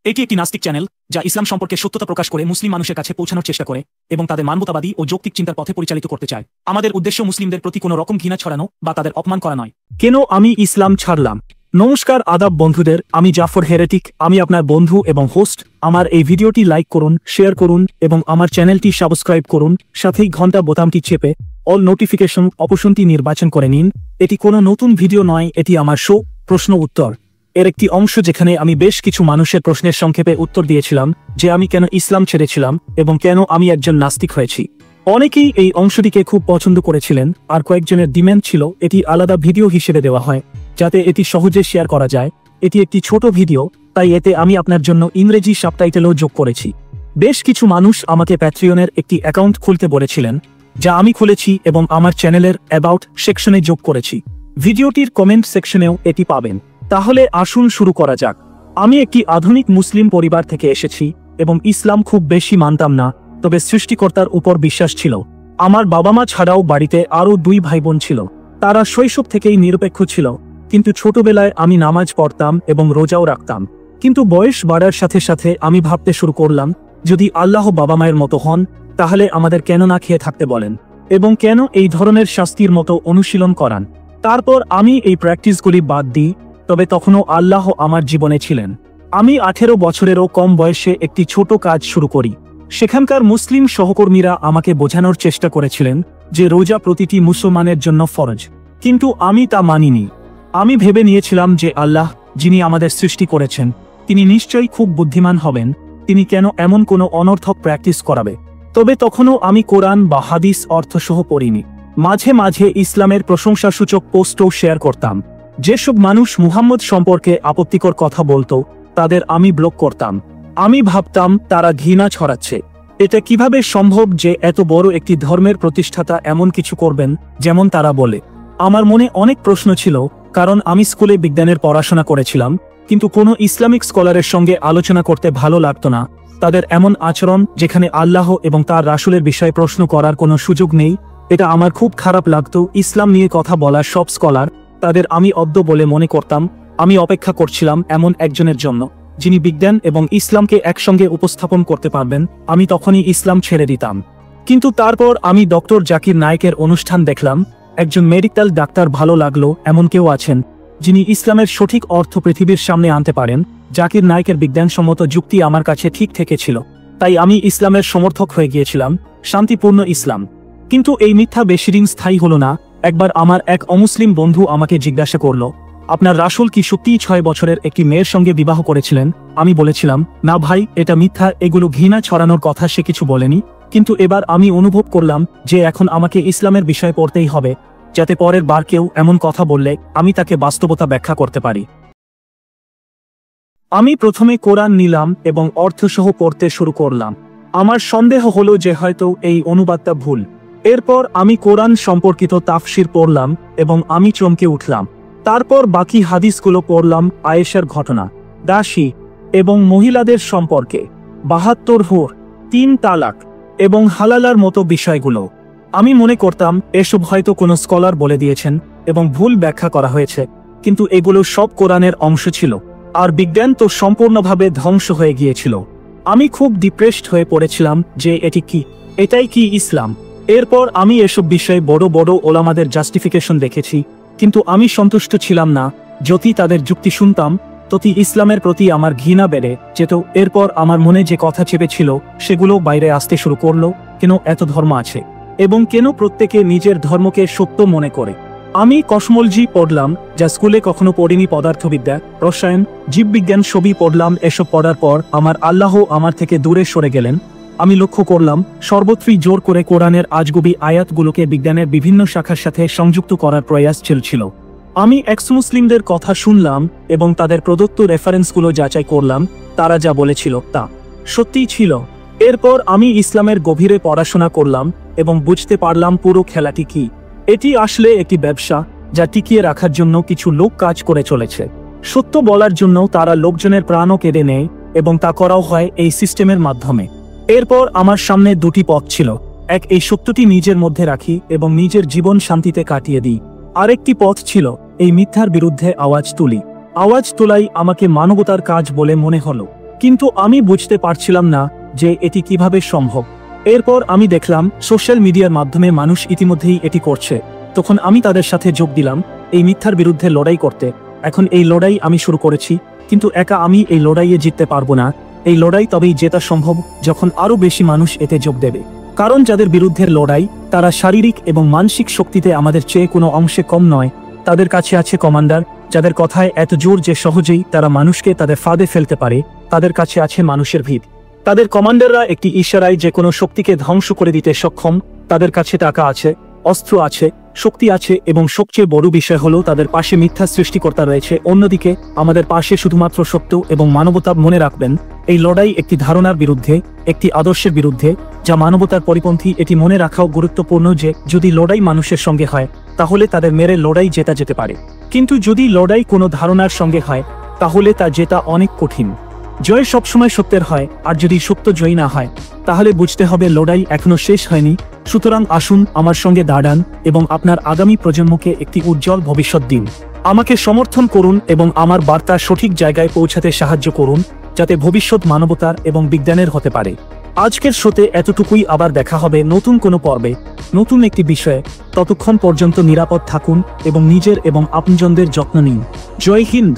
এটি একটি নাস্তিক চ্যানেল যা ইসলাম সম্পর্কে সত্যতা প্রকাশ করে মুসলিম মানুষের কাছে পৌঁছানোর চেষ্টা করে এবং তাদের মানবতাবাদী ও যৌক্তিক চিন্তার পথে পরিচালিত করতে চায়। আমাদের উদ্দেশ্য মুসলিমদের প্রতি কোনো রকম ঘৃণা ছড়ানো বা তাদের অপমান করা নয়। কেন আমি ইসলাম ছাড়লাম? নমস্কার আদাব বন্ধুদের, আমি জাফর হেরেটিক, আমি আপনার বন্ধু এবং হোস্ট। আমার এই ভিডিওটি লাইক করুন, শেয়ার করুন এবং আমার চ্যানেলটি সাবস্ক্রাইব করুন। সাথেই ঘন্টা বোতামটি চেপে অল নোটিফিকেশন অপশনটি নির্বাচন করে নিন। এটি কোনো নতুন ভিডিও নয়, এটি আমার শো প্রশ্ন উত্তর এর একটি অংশ, যেখানে আমি বেশ কিছু মানুষের প্রশ্নের সংক্ষেপে উত্তর দিয়েছিলাম যে আমি কেন ইসলাম ছেড়েছিলাম এবং কেন আমি একজন নাস্তিক হয়েছি। অনেকেই এই অংশটিকে খুব পছন্দ করেছিলেন, আর কয়েকজনের ডিম্যান্ড ছিল এটি আলাদা ভিডিও হিসেবে দেওয়া হয় যাতে এটি সহজে শেয়ার করা যায়। এটি একটি ছোট ভিডিও, তাই এতে আমি আপনার জন্য ইংরেজি সাবটাইটেলও যোগ করেছি। বেশ কিছু মানুষ আমাকে প্যাট্রিয়নের একটি অ্যাকাউন্ট খুলতে বলেছিলেন, যা আমি খুলেছি এবং আমার চ্যানেলের অ্যাবাউট সেকশনে যোগ করেছি। ভিডিওটির কমেন্ট সেকশনেও এটি পাবেন। তাহলে আসুন শুরু করা যাক। আমি একটি আধুনিক মুসলিম পরিবার থেকে এসেছি এবং ইসলাম খুব বেশি মানতাম না, তবে সৃষ্টিকর্তার উপর বিশ্বাস ছিল। আমার বাবা মা ছাড়াও বাড়িতে আরও 2 ভাই বোন ছিল। তারা শৈশব থেকেই নিরপেক্ষ ছিল, কিন্তু ছোটবেলায় আমি নামাজ পড়তাম এবং রোজাও রাখতাম। কিন্তু বয়স বাড়ার সাথে সাথে আমি ভাবতে শুরু করলাম, যদি আল্লাহ বাবা মায়ের মতো হন, তাহলে আমাদের কেন না খেয়ে থাকতে বলেন এবং কেন এই ধরনের শাস্তির মতো অনুশীলন করান। তারপর আমি এই প্র্যাকটিসগুলি বাদ দিই, তবে তখনও আল্লাহ আমার জীবনে ছিলেন। আমি 18 বছরেরও কম বয়সে একটি ছোট কাজ শুরু করি। সেখানকার মুসলিম সহকর্মীরা আমাকে বোঝানোর চেষ্টা করেছিলেন যে রোজা প্রতিটি মুসলমানের জন্য ফরজ, কিন্তু আমি তা মানিনি। আমি ভেবে নিয়েছিলাম যে আল্লাহ, যিনি আমাদের সৃষ্টি করেছেন, তিনি নিশ্চয়ই খুব বুদ্ধিমান হবেন, তিনি কেন এমন কোনো অনর্থক প্র্যাকটিস করাবে। তবে তখনও আমি কোরআন বা হাদিস অর্থসহ পড়িনি। মাঝে মাঝে ইসলামের প্রশংসাসূচক পোস্টও শেয়ার করতাম। যেসব মানুষ মুহাম্মদ সম্পর্কে আপত্তিকর কথা বলতো, তাদের আমি ব্লক করতাম। আমি ভাবতাম তারা ঘৃণা ছড়াচ্ছে। এটা কিভাবে সম্ভব যে এত বড় একটি ধর্মের প্রতিষ্ঠাতা এমন কিছু করবেন যেমন তারা বলে? আমার মনে অনেক প্রশ্ন ছিল, কারণ আমি স্কুলে বিজ্ঞানের পড়াশোনা করেছিলাম, কিন্তু কোনো ইসলামিক স্কলারের সঙ্গে আলোচনা করতে ভালো লাগতো না। তাদের এমন আচরণ, যেখানে আল্লাহ এবং তার রাসূলের বিষয়ে প্রশ্ন করার কোনো সুযোগ নেই, এটা আমার খুব খারাপ লাগতো। ইসলাম নিয়ে কথা বলা সব স্কলার, তাদের আমি অদ্য বলে মনে করতাম। আমি অপেক্ষা করছিলাম এমন একজনের জন্য, যিনি বিজ্ঞান এবং ইসলামকে একসঙ্গে উপস্থাপন করতে পারবেন। আমি তখনই ইসলাম ছেড়ে দিতাম। কিন্তু তারপর আমি ডক্টর জাকির নায়েকের অনুষ্ঠান দেখলাম। একজন মেডিকেল ডাক্তার ভালো লাগলো, এমন কেউ আছেন যিনি ইসলামের সঠিক অর্থ পৃথিবীর সামনে আনতে পারেন। জাকির নায়েকের বিজ্ঞানসম্মত যুক্তি আমার কাছে ঠিক থেকেছিল, তাই আমি ইসলামের সমর্থক হয়ে গিয়েছিলাম, শান্তিপূর্ণ ইসলাম। কিন্তু এই মিথ্যা বেশিদিন স্থায়ী হলো না। একবার আমার এক অমুসলিম বন্ধু আমাকে জিজ্ঞাসা করল, আপনার রাসূল কি সত্যিই 6 বছরের একটি মেয়ের সঙ্গে বিবাহ করেছিলেন? আমি বলেছিলাম, না ভাই, এটা মিথ্যা, এগুলো ঘৃণা ছড়ানোর কথা, সে কিছু বলেনি। কিন্তু এবার আমি অনুভব করলাম যে এখন আমাকে ইসলামের বিষয় পড়তেই হবে, যাতে পরের বার কেউ এমন কথা বললে আমি তাকে বাস্তবতা ব্যাখ্যা করতে পারি। আমি প্রথমে কোরআন নিলাম এবং অর্থসহ পড়তে শুরু করলাম। আমার সন্দেহ হলো যে হয়তো এই অনুবাদটা ভুল। এরপর আমি কোরআন সম্পর্কিত তাফসির পড়লাম এবং আমি চমকে উঠলাম। তারপর বাকি হাদিসগুলো পড়লাম, আয়েশার ঘটনা, দাসী এবং মহিলাদের সম্পর্কে, 72 হুর, 3 তালাক এবং হালালার মতো বিষয়গুলো। আমি মনে করতাম এসব হয়তো কোনো স্কলার বলে দিয়েছেন এবং ভুল ব্যাখ্যা করা হয়েছে, কিন্তু এগুলো সব কোরআনের অংশ ছিল। আর বিজ্ঞান তো সম্পূর্ণভাবে ধ্বংস হয়ে গিয়েছিল। আমি খুব ডিপ্রেসড হয়ে পড়েছিলাম যে এটাই কি ইসলাম? এরপর আমি এসব বিষয়ে বড় বড় ওলামাদের জাস্টিফিকেশন দেখেছি, কিন্তু আমি সন্তুষ্ট ছিলাম না। যতই তাদের যুক্তি শুনতাম, ততই ইসলামের প্রতি আমার ঘৃণা বেড়ে যেত। এরপর আমার মনে যে কথা চেপেছিল সেগুলো বাইরে আসতে শুরু করলো। কেন এত ধর্ম আছে এবং কেন প্রত্যেকে নিজের ধর্মকে সত্য মনে করে? আমি কসমোলজি পড়লাম, যা স্কুলে কখনো পড়িনি। পদার্থবিদ্যা, রসায়ন, জীববিজ্ঞান সবই পড়লাম। এসব পড়ার পর আমার আল্লাহ আমার থেকে দূরে সরে গেলেন। আমি লক্ষ্য করলাম সর্বত্রই জোর করে কোরআনের আজগুবি আয়াতগুলোকে বিজ্ঞানের বিভিন্ন শাখার সাথে সংযুক্ত করার প্রয়াস চলছিল। আমি এক্স মুসলিমদের কথা শুনলাম এবং তাদের প্রদত্ত রেফারেন্সগুলো যাচাই করলাম। তারা যা বলেছিল তা সত্যিই ছিল। এরপর আমি ইসলামের গভীরে পড়াশোনা করলাম এবং বুঝতে পারলাম পুরো খেলাটি কি। এটি আসলে একটি ব্যবসা, যা টিকিয়ে রাখার জন্য কিছু লোক কাজ করে চলেছে। সত্য বলার জন্য তারা লোকজনের প্রাণও কেড়ে নেয় এবং তা করাও হয় এই সিস্টেমের মাধ্যমে। এরপর আমার সামনে 2টি পথ ছিল। এক, এই সত্যটি নিজের মধ্যে রাখি এবং নিজের জীবন শান্তিতে কাটিয়ে দিই। আরেকটি পথ ছিল এই মিথ্যার বিরুদ্ধে আওয়াজ তুলি। আওয়াজ তোলাই আমাকে মানবতার কাজ বলে মনে হলো। কিন্তু আমি বুঝতে পারছিলাম না যে এটি কিভাবে সম্ভব। এরপর আমি দেখলাম সোশ্যাল মিডিয়ার মাধ্যমে মানুষ ইতিমধ্যেই এটি করছে। তখন আমি তাদের সাথে যোগ দিলাম এই মিথ্যার বিরুদ্ধে লড়াই করতে। এখন এই লড়াই আমি শুরু করেছি, কিন্তু একা আমি এই লড়াইয়ে জিততে পারবো না। এই লড়াই তবেই জেতা সম্ভব যখন আরও বেশি মানুষ এতে যোগ দেবে। কারণ যাদের বিরুদ্ধে লড়াই তারা শারীরিক এবং মানসিক শক্তিতে আমাদের চেয়ে কোনো অংশে কম নয়। তাদের কাছে আছে কমান্ডার, যাদের কথায় এত জোর যে সহজেই তারা মানুষকে তাদের ফাঁদে ফেলতে পারে। তাদের কাছে আছে মানুষের ভিত। তাদের কমান্ডাররা একটি ইশারায় যে কোনো শক্তিকে ধ্বংস করে দিতে সক্ষম। তাদের কাছে টাকা আছে, অস্ত্র আছে, শক্তি আছে, এবং সবচেয়ে বড় বিষয় হলো তাদের পাশে মিথ্যা সৃষ্টিকর্তা রয়েছে। অন্যদিকে আমাদের পাশে শুধুমাত্র সত্য এবং মানবতা। মনে রাখবেন, এই লড়াই একটি ধারণার বিরুদ্ধে, একটি আদর্শের বিরুদ্ধে যা মানবতার পরিপন্থী। এটি মনে রাখাও গুরুত্বপূর্ণ যে যদি লড়াই মানুষের সঙ্গে হয় তাহলে তাদের মেরে লড়াই জেতা যেতে পারে, কিন্তু যদি লড়াই কোনো ধারণার সঙ্গে হয় তাহলে তা জেতা অনেক কঠিন। জয় সবসময় সত্যের হয়, আর যদি সত্য জয়ী না হয় তাহলে বুঝতে হবে লড়াই এখনো শেষ হয়নি। সুতরাং আসুন আমার সঙ্গে দাঁড়ান এবং আপনার আগামী প্রজন্মকে একটি উজ্জ্বল ভবিষ্যৎ দিন। আমাকে সমর্থন করুন এবং আমার বার্তা সঠিক জায়গায় পৌঁছাতে সাহায্য করুন, যাতে ভবিষ্যৎ মানবতার এবং বিজ্ঞানের হতে পারে। আজকের শোতে এতটুকুই। আবার দেখা হবে নতুন কোনো পর্বে, নতুন একটি বিষয়ে। ততক্ষণ পর্যন্ত নিরাপদ থাকুন এবং নিজের এবং আপনজনদের যত্ন নিন। জয় হিন্দ।